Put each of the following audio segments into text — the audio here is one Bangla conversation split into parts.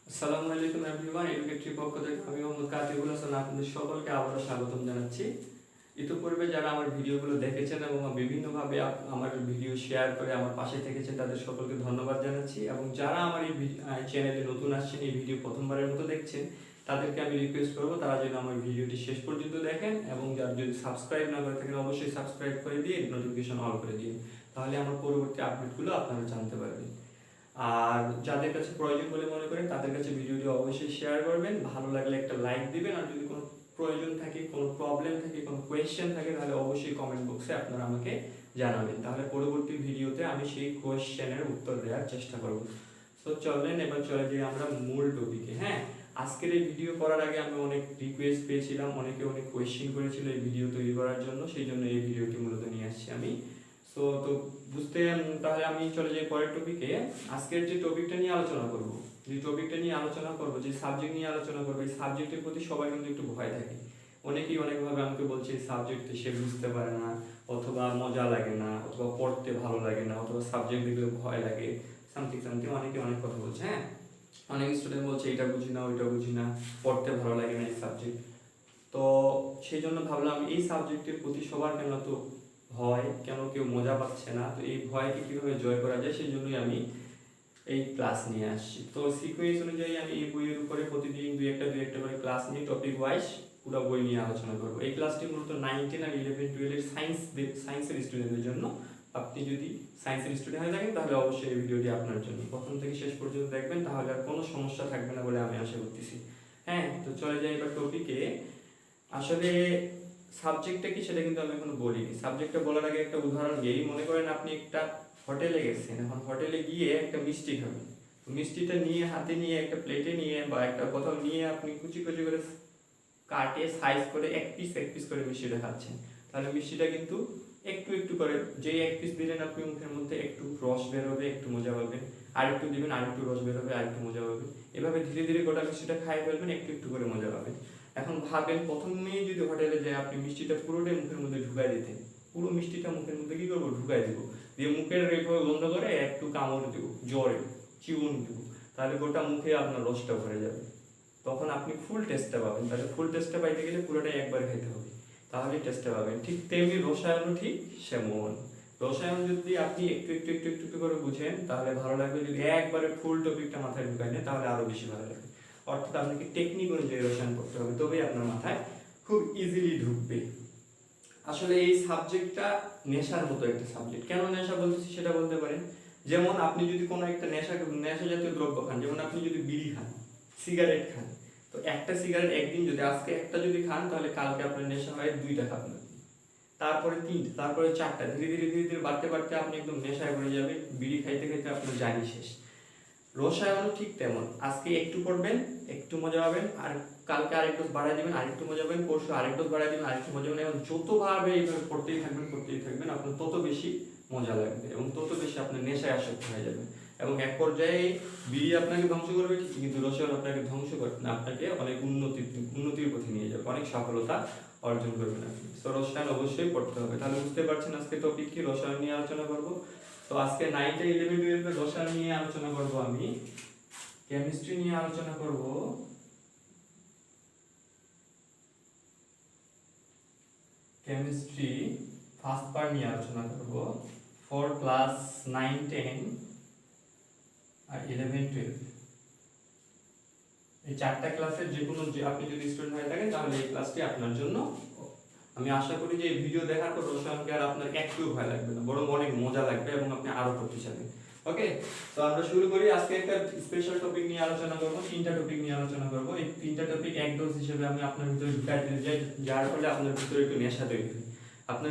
আসসালামু আলাইকুম এভরিওয়ান, এডুকেটরি পক্ষ থেকে আমি মোহাম্মদ কাতিবুল হাসান আপনাদের সকলকে আবারও স্বাগতম জানাচ্ছি। ইতিপূর্বে যারা আমার ভিডিওগুলো দেখেছেন এবং বিভিন্নভাবে আমার ভিডিও শেয়ার করে আমার পাশে থেকেছেন তাদের সকলকে ধন্যবাদ জানাচ্ছি, এবং যারা আমার এই চ্যানেলে নতুন আসছেন, এই ভিডিও প্রথমবারের মতো দেখছেন, তাদেরকে আমি রিকোয়েস্ট করবো তারা যেন আমার ভিডিওটি শেষ পর্যন্ত দেখেন, এবং যারা যদি সাবস্ক্রাইব না করে থাকেন অবশ্যই সাবস্ক্রাইব করে দিয়ে নোটিফিকেশন অল করে দিন, তাহলে আমার পরবর্তী আপডেটগুলো আপনারা জানতে পারবেন। আর যাদের কাছে প্রয়োজন বলে মনে করেন তাদের কাছে ভিডিওটি অবশ্যই শেয়ার করবেন, ভালো লাগলে একটা লাইক দিবেন, আর যদি কোনো প্রয়োজন থাকে, কোনো প্রবলেম থাকে, কোনো কোয়েশ্চেন থাকে, তাহলে অবশ্যই কমেন্ট বক্সে আপনারা আমাকে জানাবেন, তাহলে পরবর্তী ভিডিওতে আমি সেই কোয়েশ্চেনের উত্তর দেওয়ার চেষ্টা করব। তো চলেন এবার চলে যাই আমরা মূল টপিকে। হ্যাঁ, আজকের এই ভিডিও করার আগে আমি অনেক রিকোয়েস্ট পেয়েছিলাম, অনেকে অনেক কোয়েশ্চেন করেছিল এই ভিডিও তৈরি করার জন্য, সেই জন্য এই ভিডিওটি মূলত নিয়ে আসছি আমি। তো বুঝতে তাহলে আমি চলে যাই পরের টপিকে। আজকের যে টপিকটা নিয়ে আলোচনা করব, যে সাবজেক্ট নিয়ে আলোচনা করবো, এই সাবজেক্টের প্রতি সবাই কিন্তু একটু ভয় থাকে। অনেকেই অনেকভাবে আমাকে বলছে এই সাবজেক্ট সে বুঝতে পারে না, অথবা মজা লাগে না, অথবা পড়তে ভালো লাগে না, অথবা সাবজেক্ট দেখলে ভয় লাগে, সামথিং সামথিং অনেকে অনেক কথা বলছে। হ্যাঁ, অনেক স্টুডেন্ট বলছে এটা বুঝি না, ওইটা বুঝি না, পড়তে ভালো লাগে না এই সাবজেক্ট। তো সেই জন্য ভাবলাম এই সাবজেক্টের প্রতি সবার কেন তো ভয়, কেন কেউ মজা পাচ্ছে না, তো এই ভয়কে কীভাবে জয় করা যায় সেই জন্যই আমি এই ক্লাস নিয়ে আসছি। তো সিকোয়েন্স অনুযায়ী আমি এই বইয়ের উপরে প্রতিদিন দুই একটা করে ক্লাস নিয়ে টপিক ওয়াইজ পুরো বই নিয়ে আলোচনা করবো। এই ক্লাসটি মূলত 9, 10 আর 11, 12 সায়েন্সের স্টুডেন্টদের জন্য। আপনি যদি সায়েন্সের স্টুডেন্ট হয়ে থাকেন তাহলে অবশ্যই এই ভিডিওটি আপনার জন্য, প্রথম থেকে শেষ পর্যন্ত দেখবেন, তাহলে আর কোনো সমস্যা থাকবে না বলে আমি আশা করতেছি। হ্যাঁ, তো চলে যাই এবার টপিকে। আসলে সাবজেক্টটা কি সেটা কিন্তু আমি এখনো বলিনি। সাবজেক্টটা বলার আগে একটা উদাহরণ দিই। মনে করেন আপনি একটা হোটেলে গেছেন, এখন হোটেলে গিয়ে একটা মিষ্টি খাবেন, মিষ্টিটা নিয়ে হাতে নিয়ে একটা প্লেটে নিয়ে বা একটা কোথাও নিয়ে আপনি কুচি কুচি করে কাটে সাইজ করে এক পিস করে মিষ্টিটা খাচ্ছেন, তাহলে মিষ্টিটা কিন্তু একটু একটু করে, যেই এক পিস দিলেন আপনি মুখের মধ্যে একটু রস বের হবে, একটু মজা পাবেন, আর একটু দিবেন আর একটু রস বের হবে, আর একটু মজা পাবেন, এভাবে ধীরে ধীরে গোটা মিষ্টিটা খাই ফেলবেন, একটু একটু করে মজা পাবেন। এখন ভাবেন প্রথমেই যদি হোটেলে যায় আপনি মিষ্টিটা পুরোটাই মুখের মধ্যে ঢুকাই দিতেন, পুরো মিষ্টিটা মুখের মধ্যে কি করবো, ঢুকাই দিব, দিয়ে মুখের রেখে বন্ধ করে একটু কামড় দেবো, জোরে চিউন দেবো, তাহলে গোটা মুখে আপনার রসটা ভরে যাবে, তখন আপনি ফুল টেস্টটা পাবেন। তাহলে ফুল টেস্টটা পাইতে গেলে পুরোটাই একবার খেতে হবে, তাহলে টেস্টটা পাবেন। ঠিক তেমনি রসায়নও ঠিক সেমন। রসায়ন যদি আপনি একটু একটু একটু একটু একটু করে বুঝেন তাহলে ভালো লাগবে, যদি একবারে ফুল টপিকটা মাথায় ঢুকাই নেন তাহলে আরো বেশি ভালো লাগবে। অর্থাৎ আপনাকে টেকনিক অনুযায়ী রসায়ন পড়তে হবে, তবেই আপনার মাথায় খুব ইজিলি ঢুকবে। আসলে এই সাবজেক্টটা নেশার মতো একটা সাবজেক্ট। কেন নেশা বলতেছি সেটা বলতে পারেন, যেমন আপনি যদি কোনো একটা নেশা জাতীয় দ্রব্য খান, যেমন আপনি যদি বিড়ি খান, সিগারেট খান, তো একটা সিগারেট একদিন যদি আজকে একটা যদি খান তাহলে কালকে আপনার নেশা হয় দুইটা খাবেন, তারপরে তিনটা, তারপরে চারটা, ধীরে ধীরে ধীরে ধীরে বাড়তে বাড়তে আপনি একদম নেশায় পড়ে যাবে, বিড়ি খাইতে খাইতে আপনার জানি শেষ। রসায়ন ঠিক তেমন, আজকে একটু পড়বেন, একটু মজা পাবেন, আর কালকে আরেক ডোজ বাড়াই দিবেন, আরেকটু মজা পাবেন, পরশু আরেক ডোজ বাড়াই দিবেন, আরেকটু মজা পাবেন, এবং যতভাবে এইভাবে পড়তেই থাকবেন আপনার তত বেশি মজা লাগবে, এবং তত বেশি আপনার নেশায় আসক্ত হয়ে যাবে, এবং এক পর্যায়ে বিড়ি আপনাকে ধ্বংস করবে ঠিক, কিন্তু রসায়ন আপনাকে ধ্বংস করবে না, আপনাকে অনেক উন্নতির পথে নিয়ে যাবে, অনেক সফলতা অর্জন করবেন আপনি। তো রসায়ন অবশ্যই পড়তে হবে। তাহলে বুঝতে পারছেন আজকে টপিক কি, রসায়ন নিয়ে আলোচনা করব। তো আজকে 9, 10, 11, 12 রসায়ন নিয়ে আলোচনা করব, আমি কেমিস্ট্রি নিয়ে আলোচনা করব। কেমিস্ট্রি ফার্স্ট পার্ট নিয়ে আলোচনা করব, ফর ক্লাস 9, 10 আর 11, 12। এই চারটা ক্লাসের যে কোনো, যে আপনি যদি স্টুডেন্ট হয়ে থাকেন তাহলে এই ক্লাসটি আপনার জন্য। আমি আশা করি যে এই ভিডিও দেখার পর রসায়নকে আর আপনার একটু ভয় লাগবে না, বরং অনেক মজা লাগবে এবং আপনি আরো পড়তে চাইবেন। ওকে, তো আমরা শুরু করি। আজকে একটা স্পেশাল টপিক নিয়ে আলোচনা করব, তিনটা টপিক নিয়ে আলোচনা করব। এই তিনটা টপিক এক ডোজ হিসেবে আমি আপনার ভিতরে ঢুকাই দিতে চাই, যার ফলে আপনার ভিতরে একটু নেশা তৈরি হয়। আপনার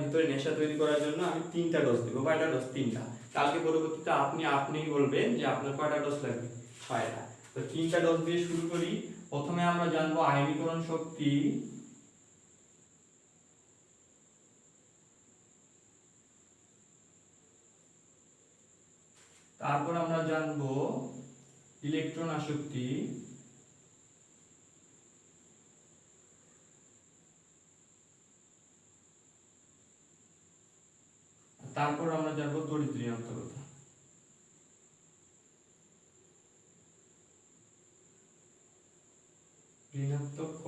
ভিতরে নেশা তৈরি করার জন্য আমি তিনটা ডোজ দেবো। কয়টা ডোজ? তিনটা। কালকে পরবর্তীতে আপনিই বলবেন যে আপনার কয়টা ডোজ লাগবে, 6টা। তো তিনটা ডোজ দিয়ে শুরু করি। প্রথমে আমরা জানবো আয়নীকরণ শক্তি, তারপর আমরা জানবো ইলেকট্রন আসক্তি, তারপর আমরা জানবো তড়িৎ ঋণাত্মকতা। ঋণাত্মক ক,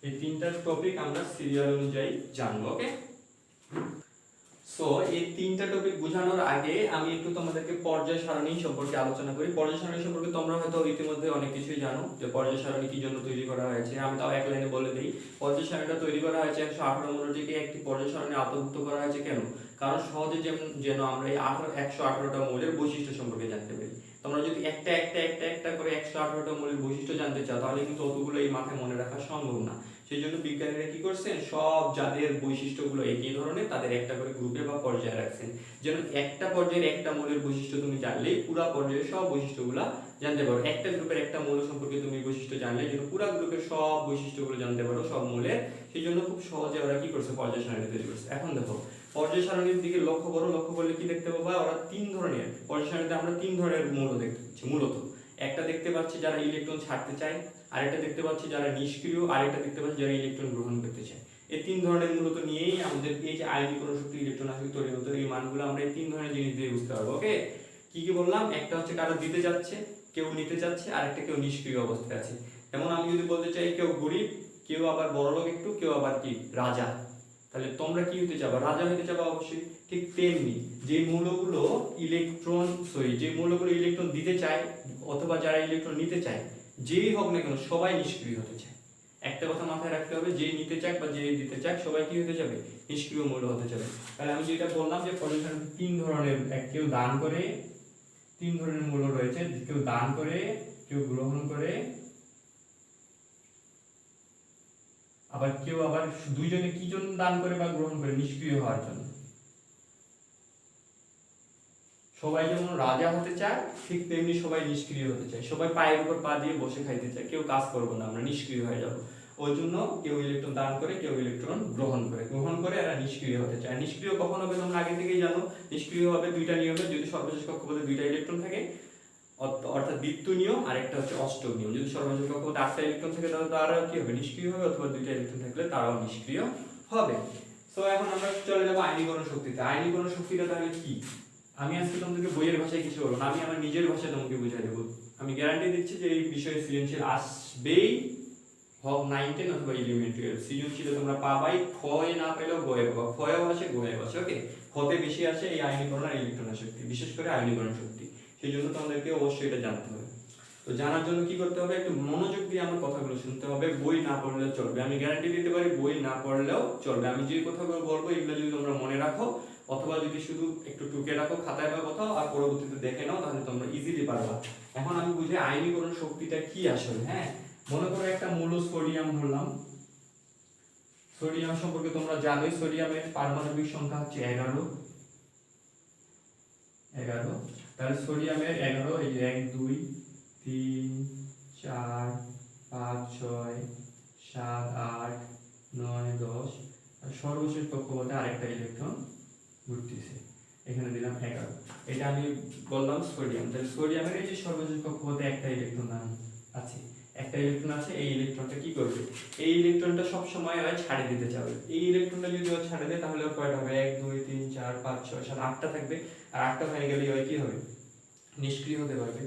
এই তিনটা টপিক আমরা সিরিয়াল অনুযায়ী জানবো। ওকে, সো এই তিনটা টপিক বোঝানোর আগে আমি একটু তোমাদেরকে পর্যায় সারণী সম্পর্কে আলোচনা করি। পর্যায় সারণী সম্পর্কে তোমরা হয়তো ইতিমধ্যে অনেক কিছুই জানো যে পর্যায় সারণী কি জন্য তৈরি করা হয়েছে। আমি তাও এক লাইনে বলে দিই, পর্যায় সারণীটা তৈরি করা হয়েছে 118 মৌলটিকে একটি পর্যায় সারণী আওতাভুক্ত করা হয়েছে। কেন? কারণ সহজে যেন আমরা এই 118টা মৌলের বৈশিষ্ট্য সম্পর্কে জানতে পারি। তোমরা যদি একটা একটা একটা একটা করে 118টা মৌলের বৈশিষ্ট্য জানতে চাও তাহলে কিন্তু অতগুলো এই মাথায় মনে রাখা সম্ভব না। সেই জন্য বিজ্ঞানীরা কি করছেন, সব যাদের বৈশিষ্ট্যগুলো একই ধরনের তাদের একটা করে গ্রুপে বা পর্যায়ে রাখছেন, যেন একটা পর্যায়ের একটা মৌলের বৈশিষ্ট্য তুমি জানলেই পুরো পর্যায়ের সব বৈশিষ্ট্যগুলো জানতে পারো। একটা গ্রুপের একটা মৌল সম্পর্কে তুমি বৈশিষ্ট্য জানলে যেন পুরো গ্রুপের সব বৈশিষ্ট্যগুলো জানতে পারো সব মৌলের। সেই জন্য খুব সহজে ওরা কি করছে, পর্যায় সারণী তৈরি করছে। এখন দেখো পর্যায় সারণীর দিকে লক্ষ্য করো, লক্ষ্য করলে কি দেখতে পাবা, ওরা তিন ধরনের পর্যায় সারণীতে আমরা তিন ধরনের মৌল দেখতে পাচ্ছি। মূলত একটা দেখতে পাচ্ছি যারা ইলেকট্রন ছাড়তে চায়, আরেকটা দেখতে পাচ্ছি যারা নিষ্ক্রিয়, আরেকটা দেখতে পাচ্ছি যারা ইলেকট্রন গ্রহণ করতে চায়। এই তিন ধরনের মূলত নিয়েই আমাদের এই যে আয়নীকরণ শক্তি, ইলেকট্রন আসক্তি, তড়িৎ এই মানগুলো আমরা এই তিন ধরনের জিনিস দিয়ে বুঝতে পারবো। ওকে, কি কি বললাম, একটা হচ্ছে কারো দিতে যাচ্ছে, কেউ নিতে যাচ্ছে, আরেকটা কেউ নিষ্ক্রিয় অবস্থায় আছে। যেমন আমি যদি বলতে চাই কেউ গরিব, কেউ আবার বড়লোক একটু, কেউ আবার কি রাজা, তাহলে তোমরা কি হতে চাবা, রাজা হতে চাবা অবশ্যই। ঠিক তেমনি যে মৌলগুলো ইলেকট্রন দিতে চায় অথবা যারা ইলেকট্রন নিতে চায়, যেই হোক না কেন সবাই নিষ্ক্রিয় হতে চায়। একটা কথা মাথায় রাখতে হবে, যে নিতে চাক বা যে দিতে চাক সবাই কি হতে যাবে, নিষ্ক্রিয় মৌল হতে যাবে। তাহলে আমি যেটা বললাম যে পর্যায় তিন ধরনের, কেউ দান করে, তিন ধরনের মৌল রয়েছে, কেউ দান করে, কেউ গ্রহণ করে, আবার কেউ আবার দুইজনে কি জন্য দান করে বা গ্রহণ করে, নিষ্ক্রিয় হওয়ার জন্য। সবাই যেমন রাজা হতে চায় ঠিক তেমনি সবাই নিষ্ক্রিয় হতে চায়। সবাই পায়ের উপর পা দিয়ে বসে খাইতে চায়, কেউ কাজ করবো না, আমরা নিষ্ক্রিয় হয়ে যাব। ওই জন্য কেউ ইলেকট্রন দান করে, কেউ ইলেকট্রন গ্রহণ করে এরা নিষ্ক্রিয় হতে চায়। নিষ্ক্রিয় কখন হবে তোমরা আগে থেকেই জানো, নিষ্ক্রিয় হবে দুইটা নিয়মে, যদি সর্বশেষ কক্ষপথে দুইটা ইলেকট্রন থাকে, অর্থাৎ দ্বিতীয় নিয়ম, আরেকটা হচ্ছে অষ্টক নিয়ম। যদি সর্বশেষ কক্ষপথে 8টা ইলেকট্রন থাকে তাহলে তারা কি হবে, নিষ্ক্রিয় হবে, অথবা দুইটা ইলেকট্রন থাকলে তারাও নিষ্ক্রিয় হবে। সো এখন আমরা চলে যাবো আয়নীকরণ শক্তিতে। আয়নীকরণ শক্তিটা তাহলে কি, আমি আজকে তোমাদেরকে বইয়ের ভাষায় কিছু বলবো না, আমি আমার নিজের ভাষায় তোমাকে বুঝাই দেবো। আমি গ্যারান্টি দিচ্ছি যে এই বিষয়ে সৃজনশীল আসবেই, হোক 9, 10 অথবা 11, 12 সৃজনশীলে তোমরা পাবাই। খয়ে না পেলেও গয়ে পাবা, খয়েও আসে গয়েও আসে। ওকে, খতে বেশি আসে এই আয়নীকরণ আর ইলেকট্রন শক্তি, বিশেষ করে আয়নীকরণ শক্তি। সেই জন্য তোমাদেরকে অবশ্যই এটা জানতে হবে। তো জানার জন্য কি করতে হবে, একটু মনোযোগ দিয়ে আমার কথাগুলো শুনতে হবে। বই না পড়লেও চলবে, আমি গ্যারান্টি দিতে পারি বই না পড়লেও চলবে। আমি যে কথাগুলো বলবো এগুলো যদি তোমরা মনে রাখো, অথবা যদি শুধু একটু টুকে রাখো খাতায় বা কোথাও, আর পরবর্তীতে দেখে নাও, তাহলে তোমরা ইজিলি পারবা। এখন আমি বুঝি আয়নীকরণ শক্তিটা কি আসলে। হ্যাঁ, মনে করো একটা মৌল সোডিয়াম ধরলাম। সোডিয়াম সম্পর্কে তোমরা জানোই, সোডিয়ামের পারমাণবিক সংখ্যা হচ্ছে 11। তাহলে সোডিয়ামের 11, এই যে 1 2 3 4 5 6 7 8 9 10, আর সর্বশেষ কক্ষপথে আরেকটা ইলেকট্রন ঘুরতেছে, এখানে দিলাম 11। এটা আমি বললাম সোডিয়াম। তাহলে সোডিয়ামের এই যে সর্বশেষ কক্ষপথে একটা ইলেকট্রন আছে, এই ইলেকট্রনটা কি করবে, এই ইলেকট্রনটা সব সময় হয় ছাড়ে দিতে চাবে। এই ইলেকট্রনটা যদি ও ছাড়ে দেয় তাহলে ওর কয়টা হবে, 1 2 3 4 5 6 7 8টা থাকবে, আর 8টা হয়ে গেলে ওই কি হবে, নিষ্ক্রিয় হতে পারবে।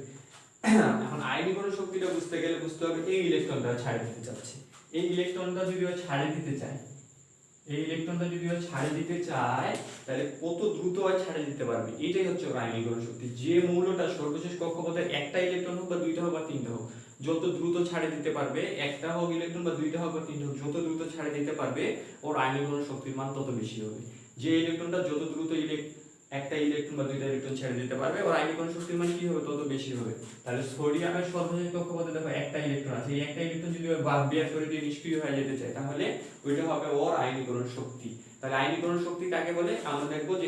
এখন আয়নীকরণ শক্তিটা বুঝতে গেলে বুঝতে হবে এই ইলেকট্রনটা ছাড়ে দিতে চাচ্ছে। এই ইলেকট্রনটা যদি ও ছাড়ে দিতে চায়, তাহলে কত দ্রুত হয় ছাড়ে দিতে পারবে, এটাই হচ্ছে আয়নীকরণ শক্তি। যে মৌলটা সর্বশেষ কক্ষপথে একটা ইলেকট্রন হোক বা দুইটা হোক বা তিনটা হোক, যত দ্রুত ছাড়ে দিতে পারবে, একটা হোক ইলেকট্রন বা দুইটা হোক বা তিনটা হোক, যত দ্রুত ছাড়ে দিতে পারবে ওর আয়নীকরণ শক্তির মান তত বেশি হবে। যে ইলেকট্রনটা যত দ্রুত একটা ইলেকট্রন বা দুইটা ইলেকট্রন ছেড়ে দিতে পারবে, ওর আয়নীকরণ শক্তির মান কি হবে, তত বেশি হবে। তাহলে সোডিয়ামের সর্বশেষ কক্ষপথে দেখো একটা ইলেকট্রন আছে, এই একটা ইলেকট্রন যদি বের করে দিয়ে নিষ্ক্রিয় হয়ে যেতে চায় তাহলে ওইটা হবে ওর আয়নীকরণ শক্তি। তাহলে আয়নীকরণ শক্তি কাকে বলে, আমরা দেখবো যে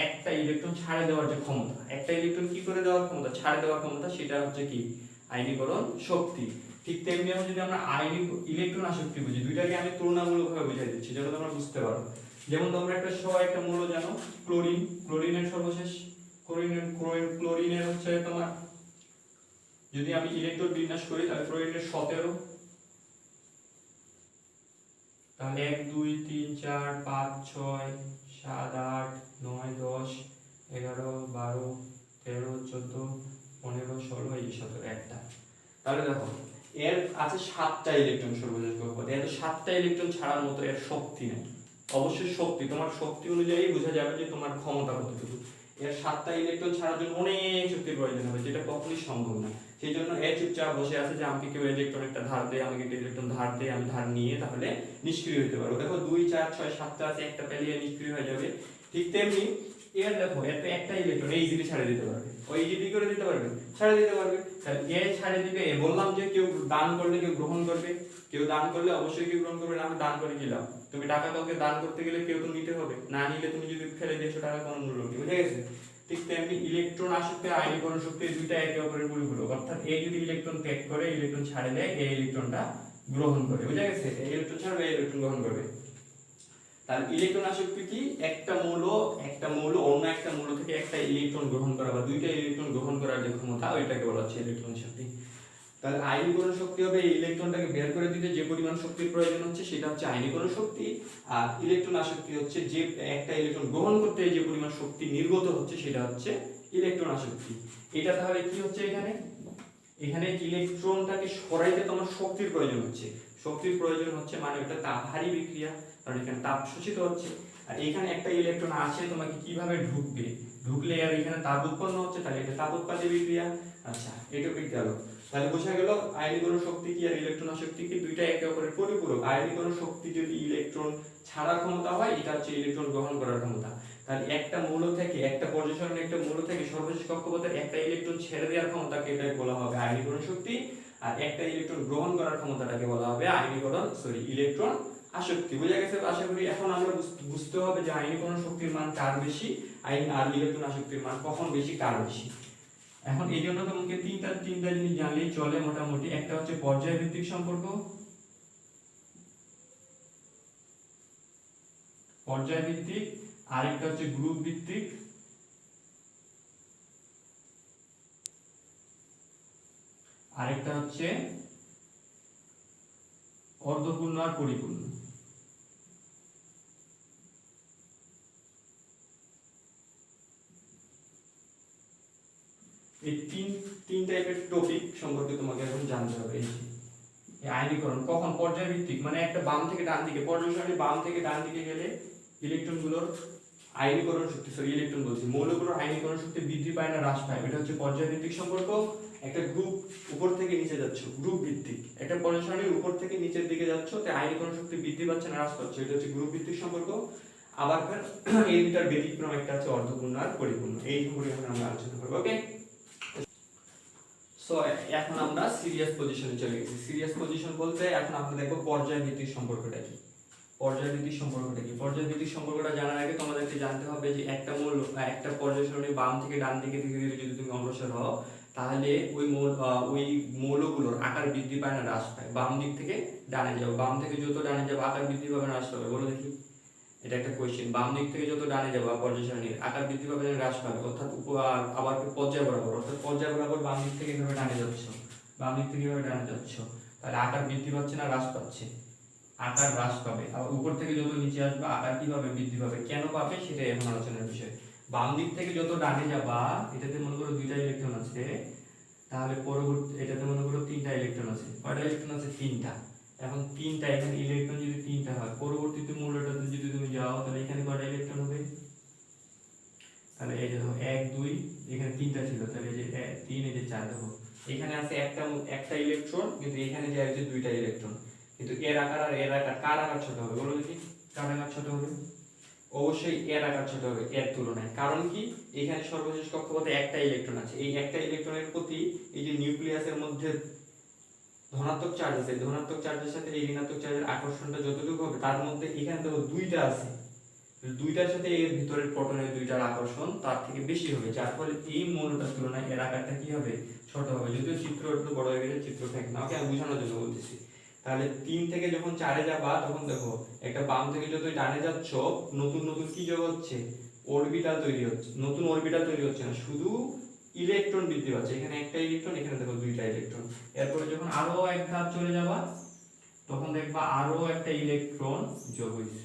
একটা ইলেকট্রন ছাড়ে দেওয়ার যে ক্ষমতা, একটা ইলেকট্রন কি করে দেওয়ার ক্ষমতা, ছাড়ে দেওয়ার ক্ষমতা, সেটা হচ্ছে কি আয়নীকরণ শক্তি। ঠিক তেমনি যদি আমরা ইলেকট্রন আসক্তি বুঝি, দুইটাকে আমি তুলনামূলকভাবে বুঝাই দিচ্ছি যেন তোমরা বুঝতে পারো। যেমন তোমরা একটা মৌল জানো ক্লোরিনের সর্বশেষ ক্লোরিনের হচ্ছে তোমার, যদি আমি ইলেকট্রন বিন্যাস করি তাহলে ক্লোরিনের 17, তাহলে 1 2 3 4 5 6 7 8 9 10 11 12 13 14 15 16 এই 17 একটা। তাহলে দেখো এর আছে 7টা ইলেকট্রন সর্বশেষ কক্ষপথে। এত 7টা ইলেকট্রন ছাড়ার মতো এর শক্তি নেই। অবশ্যই শক্তি, তোমার শক্তি অনুযায়ী বোঝা যাবে যে তোমার ক্ষমতা কতটুকু। এর 7টা ইলেকট্রন ছাড়ার জন্য অনেক শক্তির প্রয়োজন হবে, যেটা কখনোই সম্ভব না। সেই জন্য এ চুপচাপ বসে আছে যে আমাকে কেউ ইলেকট্রন একটা ধার দেয়, আমাকে একটা ইলেকট্রন ধার দেয়, আমি ধার নিয়ে তাহলে নিষ্ক্রিয় হতে পারবো। দেখো 2 4 6 7টা আছে, একটা পেলে নিষ্ক্রিয় হয়ে যাবে। ঠিক তেমনি এর দেখো এর তো একটা ইলেকট্রন এই ইজিলি ছাড়ে দিতে পারবে, ওই ইজিলি করে দিতে পারবে, ছাড়ে দিতে পারবে। তাহলে এ ছাড়ে দিবে। এ বললাম যে কেউ দান করলে কেউ গ্রহণ করবে, কেউ দান করলে অবশ্যই কেউ গ্রহণ করবে না। আমি দান করে দিলাম, তুমি টাকা কাউকে দান করতে গেলে কেউ তো নিতে হবে, না নিলে তুমি যদি ফেলে দিয়েছো টাকা কোনো মূল্য নেই, বুঝে গেছে? ঠিক তেমনি ইলেকট্রন আসক্তি আর আয়নীকরণ শক্তি দুইটা একে অপরের পরিপূরক। অর্থাৎ এ যদি ইলেকট্রন ত্যাগ করে ইলেকট্রন ছাড়ে দেয়, এই ইলেকট্রনটা গ্রহণ করে, বুঝে গেছে? এই ইলেকট্রন ছাড়বে, এই ইলেকট্রন গ্রহণ করবে। তাহলে ইলেকট্রন আসক্তি কি? একটা মৌল অন্য একটা মৌল থেকে একটা ইলেকট্রন গ্রহণ করা বা দুইটা ইলেকট্রন গ্রহণ করার যে ক্ষমতা, ওইটাকে বলা হচ্ছে ইলেকট্রন শক্তি। তাহলে আয়নীকরণ শক্তি হবে এই ইলেকট্রনটাকে বের করে দিতে যে পরিমাণ শক্তির প্রয়োজন হচ্ছে সেটা হচ্ছে আয়নীকরণ শক্তি। আর ইলেকট্রন আসক্তি হচ্ছে যে একটা ইলেকট্রন গ্রহণ করতে যে পরিমাণ শক্তি নির্গত হচ্ছে সেটা হচ্ছে ইলেকট্রন আসক্তি। এটা তাহলে কি হচ্ছে এখানে ইলেকট্রনটাকে সরাইতে তোমার শক্তির প্রয়োজন হচ্ছে। শক্তির প্রয়োজন হচ্ছে মানে এটা তাপহারী বিক্রিয়া, কারণ এখানে তাপ শোষিত হচ্ছে। আর এখানে একটা ইলেকট্রন আছে, তোমাকে কিভাবে ঢুকলে আর এখানে তাপ উৎপন্ন হচ্ছে, তাহলে এটা তাপ উৎপাদী বিক্রিয়া। আচ্ছা, এটুকুই গেল। তাহলে বোঝা গেল আয়নীকরণ শক্তি কি আর ইলেকট্রন আসক্তি কি দুইটা একে অপরের পরিপূরক। আয়নীকরণ শক্তি যদি ইলেকট্রন ছাড়ার ক্ষমতা হয়, এটা হচ্ছে ইলেকট্রন গ্রহণ করার ক্ষমতা। তাহলে একটা মৌল থেকে, একটা পর্যায় সারণীর একটা মৌল থেকে সর্বশেষ কক্ষপথের একটা ইলেকট্রন ছেড়ে দেওয়ার ক্ষমতাকে এটাই বলা হবে আয়নীকরণ শক্তি। আর একটা ইলেকট্রন গ্রহণ করার ক্ষমতাটাকে বলা হবে ইলেকট্রন আসক্তি। বুঝা গেছে? আশা করি এখন আমরা বুঝতে হবে যে আয়নীকরণ শক্তির মান কার বেশি, আর ইলেকট্রন আসক্তির মান কখন বেশি, কার বেশি। এখন এই জন্য তোমাকে তিনটা জিনিস জানলেই চলে মোটামুটি। একটা হচ্ছে পর্যায়ভিত্তিক সম্পর্ক, আরেকটা হচ্ছে গ্রুপ ভিত্তিক, আরেকটা হচ্ছে অর্ধপূর্ণ আর পরিপূর্ণ। এই তিন টাইপের টপিক সম্পর্কে তোমাকে এখন জানতে হবে। এই আয়নীকরণ কখন পর্যায়ভিত্তিক, মানে একটা বাম থেকে ডান দিকে পর্যায় সারণী বাম থেকে ডান দিকে গেলে ইলেকট্রনগুলোর আয়নীকরণ শক্তি, ইলেকট্রন বলছি, মৌলগুলোর আয়নীকরণ শক্তি বৃদ্ধি পায় না হ্রাস পায়, এটা হচ্ছে পর্যায়ভিত্তিক সম্পর্ক। একটা গ্রুপ উপর থেকে নিচে যাচ্ছ, গ্রুপ ভিত্তিক। একটা পর্যায় সারণীর উপর থেকে নিচের দিকে যাচ্ছ, তাই আয়নীকরণ শক্তি বৃদ্ধি পাচ্ছে না হ্রাস পাচ্ছে, এটা হচ্ছে গ্রুপ ভিত্তিক সম্পর্ক। আবার এই দুটার ব্যতিক্রম একটা হচ্ছে অর্ধপূর্ণ আর পরিপূর্ণ। এই সম্পর্কে এখন আমরা আলোচনা করব। ওকে, সো এখন আমরা সিরিয়াস পজিশনে চলে গেছি। সিরিয়াস পজিশন বলতে এখন আমরা দেখব পর্যায়ভিত্তিক সম্পর্কটা কি। পর্যায়ভিত্তিক সম্পর্কটা জানার আগে তোমাদেরকে জানতে হবে যে একটা মৌল একটা পর্যায় সারণী বাম থেকে ডান দিকে ধীরে ধীরে যদি তুমি অগ্রসর হও, তাহলে ওই মৌলগুলোর আকার বৃদ্ধি পায় না হ্রাস পায়। বাম দিক থেকে ডানে যাও, বাম থেকে যত ডানে যাবো আকার বৃদ্ধি পাবে না হ্রাস পাবে? বলো দেখি, এটা একটা কোশ্চেন। বাম দিক থেকে যত ডানে যাবো পর্যায় সারণীর আকার বৃদ্ধি পাবে না হ্রাস পাবে? অর্থাৎ আবার পর্যায় বরাবর, অর্থাৎ পর্যায় বরাবর বাম দিক থেকে এভাবে ডানে যাচ্ছ, তাহলে আকার বৃদ্ধি পাচ্ছে না হ্রাস পাচ্ছে? আকার হ্রাস পাবে। আবার উপর থেকে যত নিচে আসবে আকার কি পাবে? বৃদ্ধি পাবে। কেন পাবে সেটাই এখন আলোচনার বিষয়। বাম দিক থেকে যত ডানে যাবা, এটাতে মনে করো 2টা ইলেকট্রন আছে, তাহলে পরবর্তী এটাতে মনে করো 3টা ইলেকট্রন আছে। কয়টা ইলেকট্রন আছে? 3টা। এখন 3টা, এখানে ইলেকট্রন যদি 3টা হয়, পরবর্তীতে মৌলটাতে যদি তুমি যাও, তাহলে এখানে কয়টা ইলেকট্রন হবে? তাহলে এই যে দেখো 1 2, এখানে 3টা ছিল, তাহলে এই যে 3, এই যে 4। দেখো এখানে আছে একটা ইলেকট্রন, কিন্তু এখানে যে আছে 2টা ইলেকট্রন, কিন্তু এর আকার আর এর আকার কার আকার ছোট হবে? বলো দেখি, কার আকার ছোট হবে? অবশ্যই এর আকার ছোট হবে এর তুলনায়। কারণ কি? এখানে সর্বশেষ কক্ষপথে একটা ইলেকট্রন আছে, এই একটা ইলেকট্রনের প্রতি এই যে নিউক্লিয়াসের মধ্যে ধনাত্মক চার্জ আছে, ধনাত্মক চার্জের সাথে এই ঋণাত্মক চার্জের আকর্ষণটা যতটুকু হবে, তার মধ্যে এখানে দেখো 2টা আছে, 2টার সাথে এর ভিতরের প্রোটনের 2টার আকর্ষণ তার থেকে বেশি হবে, যার ফলে এই মৌলটার তুলনায় এর আকারটা কি হবে? ছোট হবে। যদিও চিত্র একটু বড় হয়ে গেছে, চিত্র থাকে না, ওকে আমি বোঝানোর জন্য বলতেছি। তাহলে 3 থেকে যখন 4-এ যাবা, তখন দেখো একটা বাম থেকে যতই ডানে যাচ্ছ, নতুন নতুন কি যোগ হচ্ছে? অরবিটাল তৈরি হচ্ছে। নতুন অরবিটাল তৈরি হচ্ছে না, শুধু ইলেকট্রন বৃদ্ধি পাচ্ছে। এখানে একটা ইলেকট্রন, এখানে দেখো 2টা ইলেকট্রন। এরপরে যখন আরো এক ধাপ চলে যাবা, তখন দেখবা আরো একটা ইলেকট্রন যোগ হইছে।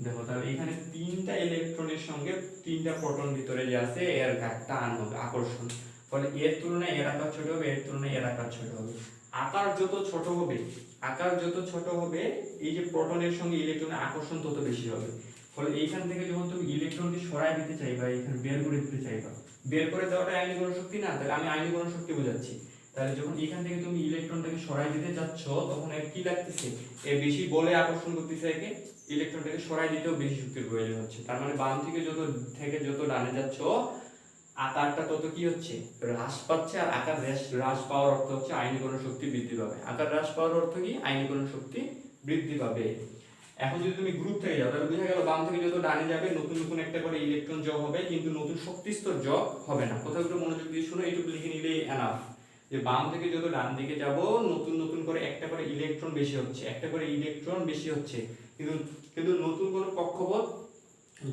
দেখো তাহলে এখানে 3টা ইলেকট্রনের সঙ্গে 3টা প্রোটন ভিতরে যে আছে এর টান হবে, আকর্ষণ। ফলে এর তুলনায় এর আকার ছোট হবে, এর তুলনায় এর আকার ছোট হবে। আকার যত ছোট হবে, আকার যত ছোট হবে, এই যে প্রোটনের সঙ্গে ইলেকট্রনের আকর্ষণ তত বেশি হবে। ফলে এইখান থেকে যখন তুমি ইলেকট্রনকে সরায় দিতে চাইবা, এখানে বের করে দিতে চাইবা, বের করে দেওয়াটা আয়নীকরণ শক্তি না, তাহলে আমি আয়নীকরণ শক্তি বোঝাচ্ছি। তাহলে যখন এখান থেকে তুমি ইলেকট্রনটাকে সরায় দিতে যাচ্ছ, তখন এর কি লাগতেছে, এর বেশি বলে আকর্ষণ করতেছে, একে ইলেকট্রনটাকে সরায় দিতেও বেশি শক্তির প্রয়োজন হচ্ছে। তার মানে বাম থেকে যত ডানে যাচ্ছ, আকারটা তত কি হচ্ছে, হ্রাস পাচ্ছে। আর আকার হ্রাস পাওয়ার অর্থ হচ্ছে আয়নীকরণ শক্তি বৃদ্ধি পাবে। আকার হ্রাস পাওয়ার অর্থ কি, আয়নীকরণ শক্তি বৃদ্ধি পাবে। এখন যদি তুমি গ্রুপ থেকে যাও, তাহলে বোঝা গেল বাম থেকে যত ডানে যাবে নতুন নতুন একটা করে ইলেকট্রন যোগ হবে, কিন্তু নতুন শক্তি স্তর যোগ হবে না। কোথাও একটু মনোযোগ দিয়ে শুনো, এইটুকু লিখে নিলেই এনাফ, যে বাম থেকে যত ডান দিকে যাব নতুন নতুন করে একটা করে ইলেকট্রন বেশি হচ্ছে, একটা করে ইলেকট্রন বেশি হচ্ছে, কিন্তু নতুন কোনো কক্ষপথ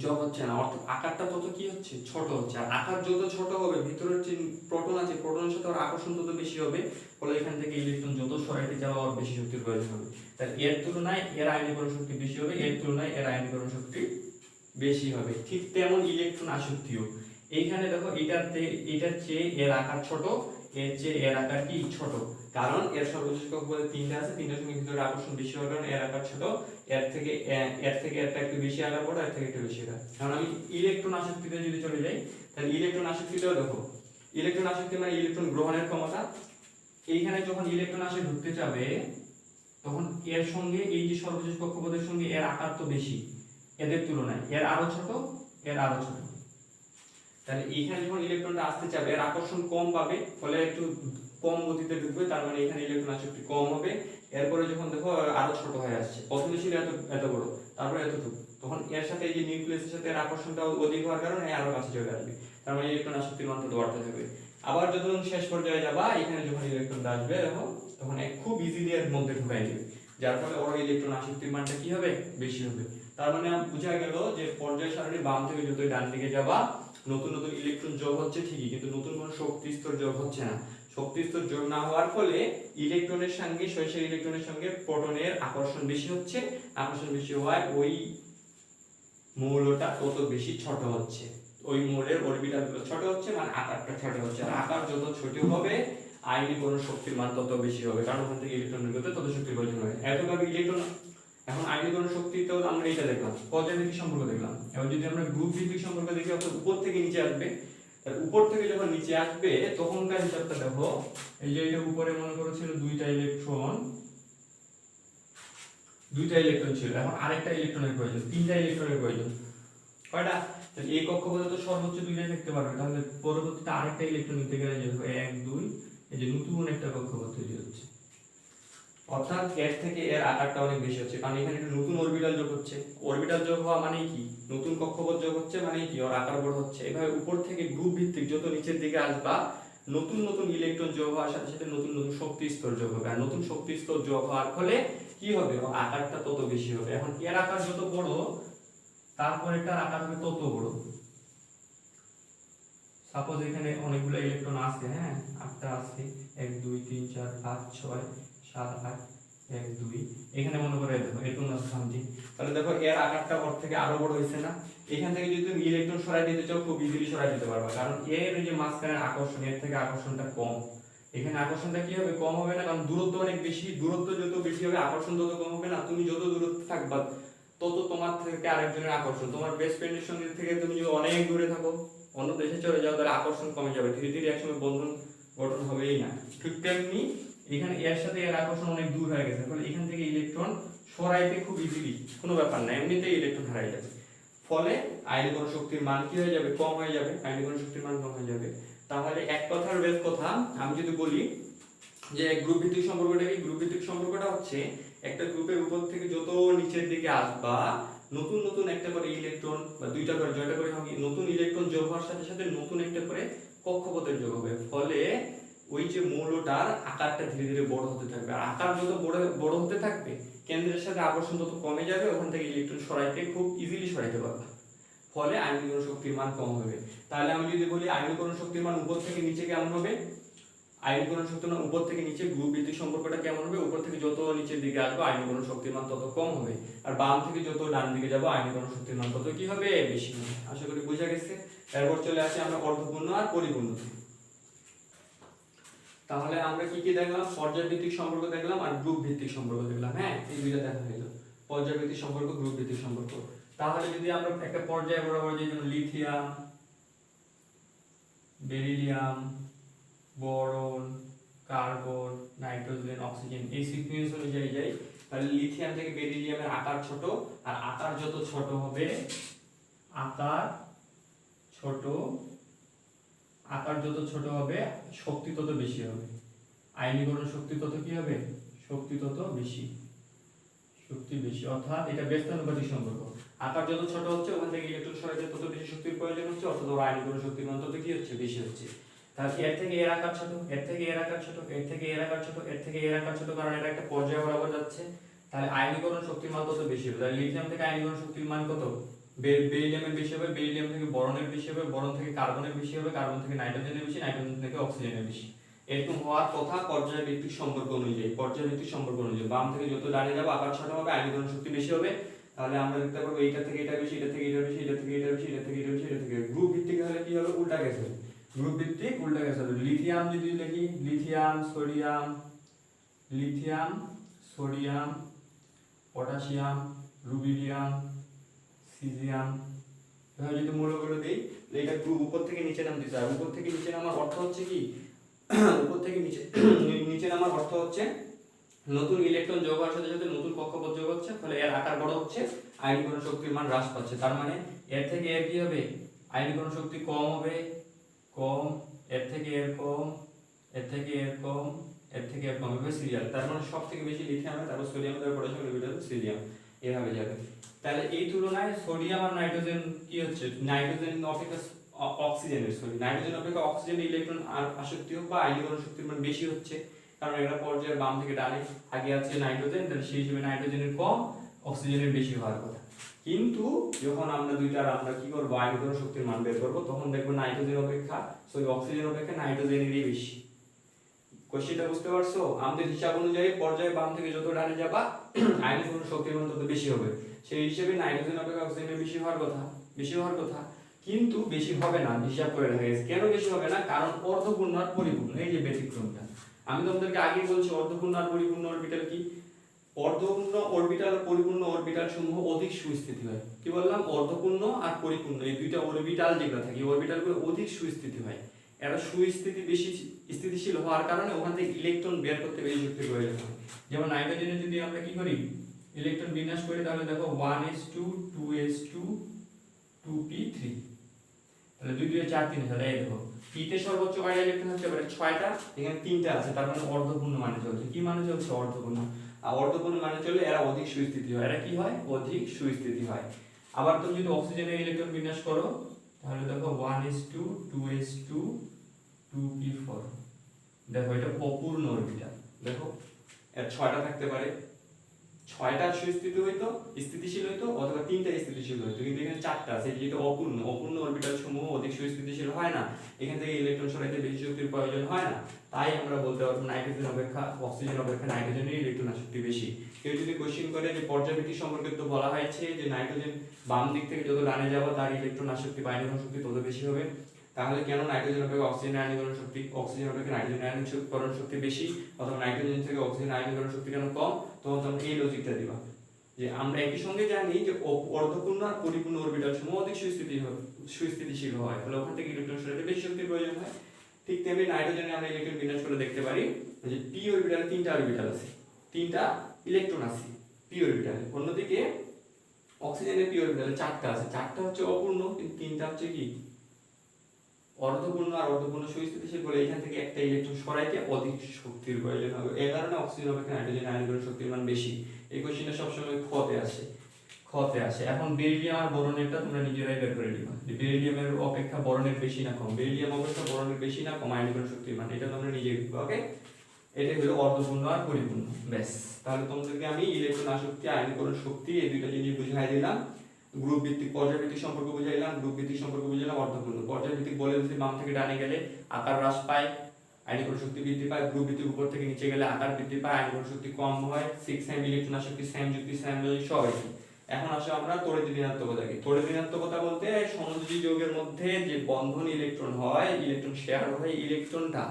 যোগ হচ্ছে না, অর্থাৎ আকারটা তত কি হচ্ছে, ছোট হচ্ছে। আর আকার যত ছোট হবে, ভিতরের যে প্রোটন আছে, প্রোটনের সাথে ওর আকর্ষণ তত বেশি হবে, ফলে এখান থেকে ইলেকট্রন যত সরাইতে যাওয়া ওর বেশি শক্তির প্রয়োজন হবে। তাহলে এর তুলনায় এর আয়নীকরণ শক্তি বেশি হবে, এর তুলনায় এর আয়নীকরণ শক্তি বেশি হবে। ঠিক তেমন ইলেকট্রন আসক্তিও, এইখানে দেখো এটার চেয়ে এর আকার ছোট, এর চেয়ে এর আকার কি ছোট, কারণ এর সর্বোচ্চ কক্ষপথে তিনটা আছে, তিনটার সঙ্গে ভিতরে আকর্ষণ বেশি হওয়ার কারণে এর আকার ছোট, এর থেকে একটা একটু বেশি আকার বড়, এর থেকে একটু বেশি আকার। কারণ আমি ইলেকট্রন আসক্তিতে যদি চলে যাই, তাহলে ইলেকট্রন আসক্তিতেও দেখো, ইলেকট্রন আসক্তি মানে ইলেকট্রন গ্রহণের ক্ষমতা। এইখানে যখন ইলেকট্রন আসে ঢুকতে যাবে, তখন এর সঙ্গে এই যে সর্বোচ্চ কক্ষপথের সঙ্গে এর আকার তো বেশি, এদের তুলনায় এর আরো ছোট, এর আরো ছোট। তাহলে এইখানে যখন ইলেকট্রনটা আসতে চাবে, এর আকর্ষণ কম পাবে, ফলে একটু কম গতিতে ঢুকবে, তার মানে এখানে ইলেকট্রন আসক্তি কম হবে। এরপরে যখন দেখো আরো ছোট হয়ে আসছে, প্রথমে ছিল এত বড়, তারপরে এতটুকু, তখন এর সাথে এই যে নিউক্লিয়াসের সাথে এর আকর্ষণটা অধিক হওয়ার কারণে আরো কাছে চলে আসবে, তার মানে ইলেকট্রন আসক্তির মান তত বাড়তে থাকবে। আবার যখন শেষ পর্যায়ে যাবা, এখানে যখন ইলেকট্রনটা আসবে দেখো, তখন খুব ইজিলি এর মধ্যে ঢুকাই দিবে, যার ফলে ওর ইলেকট্রন আসক্তির মানটা কি হবে, বেশি হবে। তার মানে বোঝা গেল যে পর্যায় সারণী বাম থেকে যতই ডান দিকে যাবা, নতুন নতুন ইলেকট্রন যোগ হচ্ছে ঠিকই, কিন্তু নতুন কোনো শক্তি স্তর যোগ হচ্ছে না। শক্তি স্তর যোগ না হওয়ার ফলে ইলেকট্রনের সঙ্গে শৈশব ইলেকট্রনের সঙ্গে প্রোটনের আকর্ষণ বেশি হচ্ছে, আকর্ষণ বেশি হওয়ায় ওই মৌলটা তত বেশি ছোট হচ্ছে, ওই মৌলের অরবিটালগুলো ছোট হচ্ছে, মানে আকারটা ছোট হচ্ছে। আর আকার যত ছোট হবে, আয়নীকরণ শক্তির মান তত বেশি হবে, কারণ ওখান থেকে ইলেকট্রনের গতি তত শক্তির প্রয়োজন হয়। একইভাবে ইলেকট্রন, এখন আয়নীকরণ শক্তিতেও আমরা এটা দেখলাম, পর্যায়ভিত্তিক সম্পর্ক দেখলাম। এবার যদি আমরা গ্রুপ ভিত্তিক সম্পর্ক দেখি, অর্থাৎ উপর থেকে নিচে আসবে, তাহলে উপর থেকে যখন নিচে আসবে তখনকার হিসাবটা দেখো, এই যে এটা উপরে মনে করো ছিল দুইটা ইলেকট্রন ছিল, এখন আরেকটা ইলেকট্রনের প্রয়োজন, তিনটা ইলেকট্রনের প্রয়োজন, কয়টা, তাহলে এই কক্ষপথে তো সর্বোচ্চ দুইটাই থাকতে পারবে, তাহলে পরবর্তীতে আরেকটা ইলেকট্রন নিতে গেলে যে 1 2, এই যে নতুন একটা কক্ষপথ তৈরি হচ্ছে, অর্থাৎ এর থেকে এর আকারটা অনেক বেশি হচ্ছে, কারণ এখানে একটা নতুন অরবিটাল যোগ হচ্ছে। অরবিটাল যোগ হওয়া মানে কি, নতুন কক্ষপথ যোগ হচ্ছে মানে কি, ওর আকার বড় হচ্ছে। এভাবে উপর থেকে গ্রুপ ভিত্তিক যত নিচের দিকে আসবা, নতুন নতুন ইলেকট্রন যোগ হওয়ার সাথে সাথে নতুন নতুন শক্তি স্তর যোগ হবে, আর নতুন শক্তি স্তর যোগ হওয়ার ফলে কি হবে, ওর আকারটা তত বেশি হবে। এখন এর আকার যত বড়, তারপর এটার আকার হবে তত বড়। সাপোজ এখানে অনেকগুলো ইলেকট্রন আছে, হ্যাঁ 8টা আছে, 1 2 3 4 5 6 7 8 1 2, এখানে মনে করে দেখো এরকম নামটি, তাহলে দেখো এর আকারটা ওর থেকে আরো বড় হয়েছে না। এখান থেকে যদি তুমি ইলেকট্রন সরাই দিতে চাও, খুব ইজিলি সরাই দিতে পারবা, কারণ এর যে মাঝখানের আকর্ষণ, এর থেকে আকর্ষণটা কম। এখানে আকর্ষণটা কি হবে, কম হবে না, কারণ দূরত্ব অনেক বেশি, দূরত্ব যত বেশি হবে আকর্ষণ তত কম হবে না। তুমি যত দূরত্বে থাকবা, তত তোমার থেকে আরেকজনের আকর্ষণ, তোমার বেস্ট ফ্রেন্ডের সঙ্গে থেকে তুমি যদি অনেক দূরে থাকো, অন্য দেশে চলে যাও, তাহলে আকর্ষণ কমে যাবে, ধীরে ধীরে একসময় বন্ধন গঠন হবেই না। ঠিক তেমনি এখানে এর সাথে এর আকর্ষণ অনেক দূর হয়ে গেছে, ফলে এখান থেকে ইলেকট্রন সরাইতে খুব ইজিলি, কোনো ব্যাপার না, এমনিতেই ইলেকট্রন হারিয়ে যাবে। ফলে আয়নীকরণ শক্তির মান কি হয়ে যাবে, কম হয়ে যাবে, আয়নীকরণ শক্তির মান কম হয়ে যাবে। তাহলে এক কথার বেশ কথা আমি যদি বলি যে গ্রুপ ভিত্তিক সম্পর্কটা কি, গ্রুপ ভিত্তিক সম্পর্কটা হচ্ছে একটা গ্রুপের উপর থেকে যত নিচের দিকে আসবা, নতুন নতুন একটা করে ইলেকট্রন বা দুইটা করে জয়টা করে নতুন ইলেকট্রন যোগ হওয়ার সাথে সাথে নতুন একটা করে কক্ষপথের যোগ হবে, ফলে ওই যে মৌলটার আকারটা ধীরে ধীরে বড় হতে থাকবে। আর আকার যত বড় হতে থাকবে, কেন্দ্রের সাথে আকর্ষণ তত কমে যাবে, ওখান থেকে ইলেকট্রন সরাইতে খুব ইজিলি সরাইতে পারবে, ফলে আয়নীকরণ শক্তির মান কম হবে। তাহলে আমি যদি বলি আয়নীকরণ শক্তির মান উপর থেকে নিচে কেমন হবে, আয়নীকরণ শক্তির মান উপর থেকে নিচে গ্রুপ ভিত্তিক সম্পর্কটা কেমন হবে, উপর থেকে যত নিচের দিকে আসবে আয়নীকরণ শক্তির মান তত কম হবে, আর বাম থেকে যত ডান দিকে যাবো আয়নীকরণ শক্তির মান তত কি হবে, বেশি হবে। আশা করি বোঝা গেছে। এরপর চলে আসি আমরা অর্ধপূর্ণ আর পরিপূর্ণ। তাহলে আমরা কি কি দেখলাম? পর্যায়ভিত্তিক সম্পর্ক দেখলাম আর গ্রুপ ভিত্তিক সম্পর্ক দেখলাম। হ্যাঁ, এই দুইটা দেখা হলো, পর্যায়ভিত্তিক সম্পর্ক, গ্রুপ ভিত্তিক সম্পর্ক। তাহলে যদি আমরা একটা পর্যায় বরাবর যে যেমন lithium, beryllium, boron, carbon, nitrogen, oxygen এই সিকোয়েন্স অনুযায়ী যাই, তাহলে লিথিয়াম থেকে বেরিলিয়ামের আকার ছোট, আর আকার যত ছোট হবে, আকার যত ছোট হবে শক্তি তত বেশি হবে। আয়নীকরণ শক্তি তত কি হবে? শক্তি তত বেশি, শক্তি বেশি। অর্থাৎ এটা ব্যস্তানুপাতিক সম্পর্ক। আকার যত ছোট হচ্ছে ওখান থেকে ইলেকট্রন সরাইতে তত বেশি শক্তির প্রয়োজন হচ্ছে, অর্থাৎ ওর আয়নীকরণ শক্তির মান তত কি হচ্ছে? বেশি হচ্ছে। তাহলে এর থেকে এর আকার ছোট, এর থেকে এর আকার ছোট, এর থেকে এর আকার ছোট, এর থেকে এর আকার ছোট, কারণ এটা একটা পর্যায় বরাবর যাচ্ছে। তাহলে আয়নীকরণ শক্তির মান তত বেশি হবে। তাহলে লিথিয়াম থেকে আয়নীকরণ শক্তির মান কত? বেরিলিয়ামের বেশি হবে, বেরিলিয়াম থেকে বরনের বেশি হবে, বরন থেকে কার্বনের বেশি হবে, কার্বন থেকে নাইট্রোজেনের বেশি, নাইট্রোজেন থেকে অক্সিজেনের বেশি। এরকম হওয়ার কথা পর্যায়ভিত্তিক সম্পর্ক অনুযায়ী। পর্যায়ভিত্তিক সম্পর্ক অনুযায়ী বাম থেকে যত ডানে যাবো আকার ছোট হবে, আয়নীকরণ শক্তি বেশি হবে। তাহলে আমরা দেখতে পারবো এইটা থেকে এটা বেশি, এটা থেকে এটা বেশি, এটা থেকে এটা বেশি, এটা থেকে এটা বেশি, এটা থেকে। গ্রুপ ভিত্তিক হলে কি হবে? উল্টা গেছে। গ্রুপ ভিত্তিক উল্টা গেছে হবে। লিথিয়াম যদি লিখি, lithium, sodium, potassium, rubidium, caesium, এভাবে যদি মূলগুলো দেই, এটা গ্রুপ উপর থেকে নিচে নামতে চাই। উপর থেকে নিচে নামার অর্থ হচ্ছে কি? উপর থেকে নিচে নামার অর্থ হচ্ছে নতুন ইলেকট্রন যোগ হওয়ার সাথে সাথে নতুন কক্ষপথ যোগ হচ্ছে, ফলে এর আকার বড় হচ্ছে, আয়নীকরণ শক্তির মান হ্রাস পাচ্ছে। তার মানে এর থেকে এর কি হবে? আয়নীকরণ শক্তি কম হবে, কম, এর থেকে এর কম, এর থেকে এর কম, এর থেকে এর কম হবে, সিরিয়াল। তার মানে সব থেকে বেশি লিথিয়াম, তারপর সোডিয়াম, তারপর পটাশিয়াম, রুবিডিয়াম, সিলিয়াম, এভাবে যাবে। তাহলে এই তুলনায় সোডিয়াম আর নাইট্রোজেন কি হচ্ছে? নাইট্রোজেন অপেক্ষা নাইট্রোজেন অপেক্ষা অক্সিজেন ইলেকট্রন আসক্তি হোক বা আয়নীকরণ শক্তির মান বেশি হচ্ছে, কারণ এটা পর্যায়ের বাম থেকে ডানে আগে আছে নাইট্রোজেন, তাহলে সেই হিসেবে নাইট্রোজেনের কম, অক্সিজেনের বেশি হওয়ার কথা। কিন্তু যখন আমরা আমরা কি করবো? আয়নীকরণ শক্তির মান বের করবো, তখন দেখবো অক্সিজেন অপেক্ষা নাইট্রোজেনেরই বেশি। কোশ্চেনটা বুঝতে পারছো? আমাদের হিসাব অনুযায়ী পর্যায়ে বাম থেকে যত ডানে যাবা আয়নীকরণ শক্তির মান তত বেশি হবে। সেই হিসেবে নাইট্রোজেন অপেক্ষা অক্সিজেনের বেশি হওয়ার কথা, কিন্তু বেশি হবে না। হিসাব করে দেখা গেছে কেন বেশি হবে না? কারণ অর্ধপূর্ণ আর পরিপূর্ণ, এই যে ব্যতিক্রমটা আমি তোমাদেরকে আগে বলছি। অর্ধপূর্ণ আর পরিপূর্ণ অরবিটাল কি? অর্ধপূর্ণ অরবিটাল আর পরিপূর্ণ অরবিটাল সমূহ অধিক সুস্থিতি হয়। কি বললাম? অর্ধপূর্ণ আর পরিপূর্ণ এই দুইটা অরবিটাল যেগুলো থাকে, অরবিটালগুলো অধিক সুস্থিতি হয়। এরা বেশি স্থিতিশীল হওয়ার কারণে ওখান থেকে ইলেকট্রন বের করতে বেশি শক্তির প্রয়োজন হয়। যেমন নাইট্রোজেনে যদি আমরা কি করি? ইলেকট্রন বিন্যাস করি, তাহলে দেখো 1s2 2s2 2p3, তাহলে 2 2 4 3, তাহলে এই দেখো p তে সর্বোচ্চ কয়টা ইলেকট্রন হচ্ছে? এবারে 6টা, এখানে 3টা আছে, তার মানে অর্ধপূর্ণ মানে চলছে। কি মানে চলছে? অর্ধপূর্ণ। আর অর্ধপূর্ণ মানে চলে এরা অধিক সুস্থিতি হয়। এরা কি হয়? অধিক সুস্থিতি হয়। আবার তুমি যদি অক্সিজেনের ইলেকট্রন বিন্যাস করো, তাহলে দেখো 1s2 2s2 2p4, দেখো এটা অপূর্ণ অরবিটাল। দেখো এর 6টা থাকতে পারে, 6টা স্থিতিশীল হইতো, অথবা 3টা স্থিতিশীল হইতো, কিন্তু এখানে 4টা আছে, যেটা অপূর্ণ অরবিটাল সমূহ অধিক সুস্থিতিশীল হয় না, এখান থেকে ইলেকট্রন সরাইতে বেশি শক্তির প্রয়োজন হয় না। তাই আমরা বলতে পারবো নাইট্রোজেন অপেক্ষা অক্সিজেন অপেক্ষা নাইট্রোজেনের ইলেকট্রন আসক্তি বেশি। কেউ যদি কোশ্চেন করে যে পর্যায়ভিত্তিক সম্পর্কে তো বলা হয়েছে যে নাইট্রোজেন বাম দিক থেকে যত ডানে যাবে তার ইলেকট্রন আসক্তি বা আয়নীকরণ শক্তি তত বেশি হবে, তাহলে কেন নাইট্রোজেন অপেক্ষা অক্সিজেন আয়নীকরণ শক্তি, অক্সিজেন অপেক্ষা নাইট্রোজেন আয়নীকরণ শক্তি বেশি, অথবা নাইট্রোজেন থেকে অক্সিজেন আয়নীকরণ শক্তি কেন কম? তখন তোমরা এই লজিকটা দিবা যে আমরা একই সঙ্গে জানি যে অর্ধপূর্ণ আর পরিপূর্ণ অরবিটাল সমূহ অধিক সুস্থিতিশীল হয়, তাহলে ওখান থেকে ইলেকট্রন সরাইতে বেশি শক্তির প্রয়োজন হয়। ঠিক তেমনি নাইট্রোজেনে আমরা ইলেকট্রন বিন্যাস করে দেখতে পারি যে পি অরবিটালে 3টা অরবিটাল আছে, 3টা ইলেকট্রন আছে পি অরবিটালে। অন্যদিকে অক্সিজেনের পি অরবিটালে 4টা আছে, 4টা হচ্ছে অপূর্ণ, কিন্তু 3টা হচ্ছে কি? অর্ধপূর্ণ। আর অর্ধপূর্ণ সুস্থিতিশীল বলে এখান থেকে একটা ইলেকট্রন সরাইতে অধিক শক্তির প্রয়োজন হবে। এই কারণে অক্সিজেন অপেক্ষা নাইট্রোজেন আয়নীকরণ শক্তির মান বেশি। এই কোশ্চেনটা সবসময় খতে আসে। এখন বেরিলিয়াম আর বোরনেরটা তোমরা নিজেরাই বের করে নিবা যে বেরিলিয়ামের অপেক্ষা বোরনের বেশি না কম, বেরিলিয়াম অপেক্ষা বোরনের বেশি না কম আয়নীকরণ শক্তির মান, এটা তোমরা নিজে লিখবা। ওকে, এটাই হলো অর্ধপূর্ণ আর পরিপূর্ণ। ব্যাস, তাহলে তোমাদেরকে আমি ইলেকট্রন আসক্তি আয়নীকরণ শক্তি এই দুইটা জিনিস বুঝাই দিলাম। গ্রুপ ভিত্তিক পর্যায়ভিত্তিক সম্পর্ক বুঝাইলাম, গ্রুপ ভিত্তিক সম্পর্ক বুঝাইলাম, অর্ধপূর্ণ। পর্যায়ভিত্তিক বলে দিচ্ছি বাম থেকে ডানে গেলে আকার হ্রাস পায়, আয়নীকরণ শক্তি বৃদ্ধি পায়। গ্রুপ ভিত্তিক উপর থেকে নিচে গেলে আকার বৃদ্ধি পায়, আয়নীকরণ শক্তি কম হয়। 6 ইলেকট্রন আসক্তি, সেম যুক্তি, সেম লজিক সব একই। এখন আসো আমরা তড়িৎ ঋণাত্মকতা কি। তড়িৎ ঋণাত্মকতা বলতে সমযোজী যৌগের মধ্যে যে বন্ধন ইলেকট্রন হয়, ইলেকট্রন শেয়ার হয়, ইলেকট্রনটা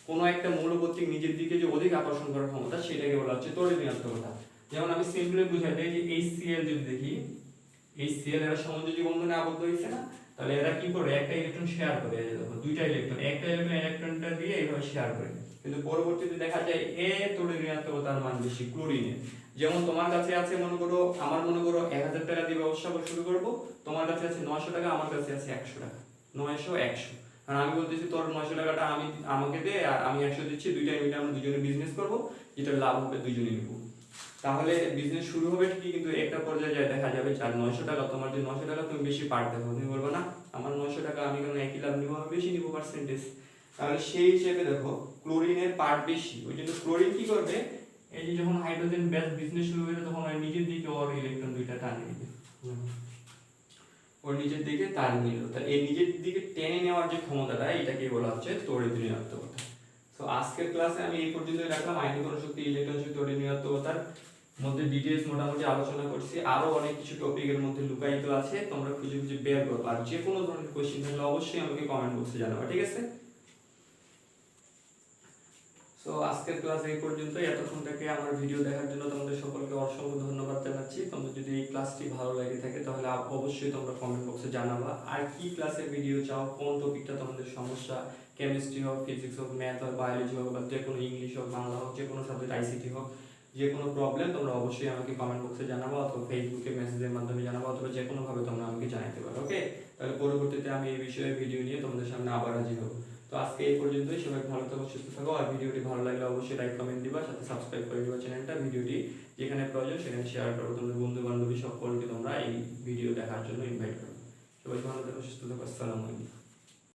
কোনো একটা মৌলবর্তিক নিজের দিকে যে অধিক আকর্ষণ করার ক্ষমতা সেটাকে বলা হচ্ছে তড়িৎ ঋণাত্মকতা। যেমন আমি সিম্পলি বুঝাই দিই যে HCl যদি দেখি, HCl এরা সমযোজী বন্ধনে আবদ্ধ হয়েছে না, তাহলে এরা কি করে একটা ইলেকট্রন শেয়ার করে, এই দেখো দুইটা ইলেকট্রন, একটা ইলেকট্রনটা দিয়ে এইভাবে শেয়ার করে, কিন্তু পরবর্তীতে দেখা যায় তড়িৎ ঋণাত্মকতার মান বেশি ক্লোরিনে। যেমন তোমার কাছে আছে মনে করো, আমার মনে করো 1000 টাকা দিয়ে ব্যবসা শুরু করব, তোমার কাছে আছে 900 টাকা, আমার কাছে আছে 100 টাকা, 900 100, আর আমি বলতেছি তোর 900 টাকাটা আমাকে দে আর আমি 100 দিচ্ছি, দুইটাই মিলে আমরা দুজনে বিজনেস করব, যেটা লাভ হবে দুজনেই নিব। তাহলে বিজনেস শুরু হবে ঠিকই, কিন্তু একটা পর্যায়ে যায় দেখা যাবে যার 900 টাকা, তোমার যে 900 টাকা তুমি বেশি পার দেখো, তুমি বলবো না আমার 900 টাকা আমি কেন একই লাভ নিবো, আমি বেশি নিব পার্সেন্টেজ। তাহলে সেই হিসেবে দেখো ক্লোরিনের পার্ট বেশি, ওই জন্য ক্লোরিন কি করবে, এই যে যখন হাইড্রোজেন ব্যাস বিজনেস শুরু হবে তখন ওই নিজের দিকে ওর ইলেকট্রন দুইটা টানে নেবে, ওর নিজের দিকে টান নিল, তাহলে এই নিজের দিকে টেনে নেওয়ার যে ক্ষমতাটা এটাকে বলা হচ্ছে তড়িৎ ঋণাত্মকতা। তো আজকের ক্লাসে আমি এই পর্যন্তই রাখলাম, আয়নীকরণ শক্তি, ইলেকট্রন শক্তি, তড়িৎ ঋণাত্মকতার মধ্যে ডিটেইলস মোটামুটি আলোচনা করছি। আরো অনেক কিছু টপিকের মধ্যে লুকায়িত আছে, তোমরা খুঁজে খুঁজে বের করো, আর যে কোনো ধরনের কোশ্চেন থাকলে অবশ্যই আমাকে কমেন্ট বক্সে জানাবে, ঠিক আছে? সো আজকের ক্লাস এই পর্যন্তই। এতক্ষণ থেকে আমার ভিডিও দেখার জন্য তোমাদের সকলকে অসংখ্য ধন্যবাদ জানাচ্ছি। তোমাদের যদি এই ক্লাসটি ভালো লাগে থাকে তাহলে অবশ্যই তোমরা কমেন্ট বক্সে জানাবা, আর কি ক্লাসের ভিডিও চাও, কোন টপিকটা তোমাদের সমস্যা, কেমিস্ট্রি হোক, ফিজিক্স হোক, ম্যাথ হোক, বায়োলজি হোক, বা যে কোনো ইংলিশ হোক, বাংলা হোক, যে কোনো সাবজেক্ট, আইসিটি হোক, যে কোনো প্রবলেম তোমরা অবশ্যই আমাকে কমেন্ট বক্সে জানাবো, অথবা ফেসবুকে মেসেজের মাধ্যমে জানাবো, অথবা যে কোনোভাবে তোমরা আমাকে জানাতে পারো। ওকে, তাহলে পরবর্তীতে আমি এই বিষয়ে ভিডিও নিয়ে তোমাদের সামনে আবার হাজির হবো। তো আজকে এই পর্যন্তই, সবাই ভালো থাকো, সুস্থ থাকো, আর ভিডিওটি ভালো লাগলে অবশ্যই লাইক কমেন্ট দিবা, সাথে সাবস্ক্রাইব করে দিবা চ্যানেলটা, ভিডিওটি যেখানে প্রয়োজন সেখানে শেয়ার করো, তোমাদের বন্ধু বান্ধবী সকলকে তোমরা এই ভিডিও দেখার জন্য ইনভাইট করো। সবাই ভালো থাকো, সুস্থ থাকো, আসসালামু আলাইকুম।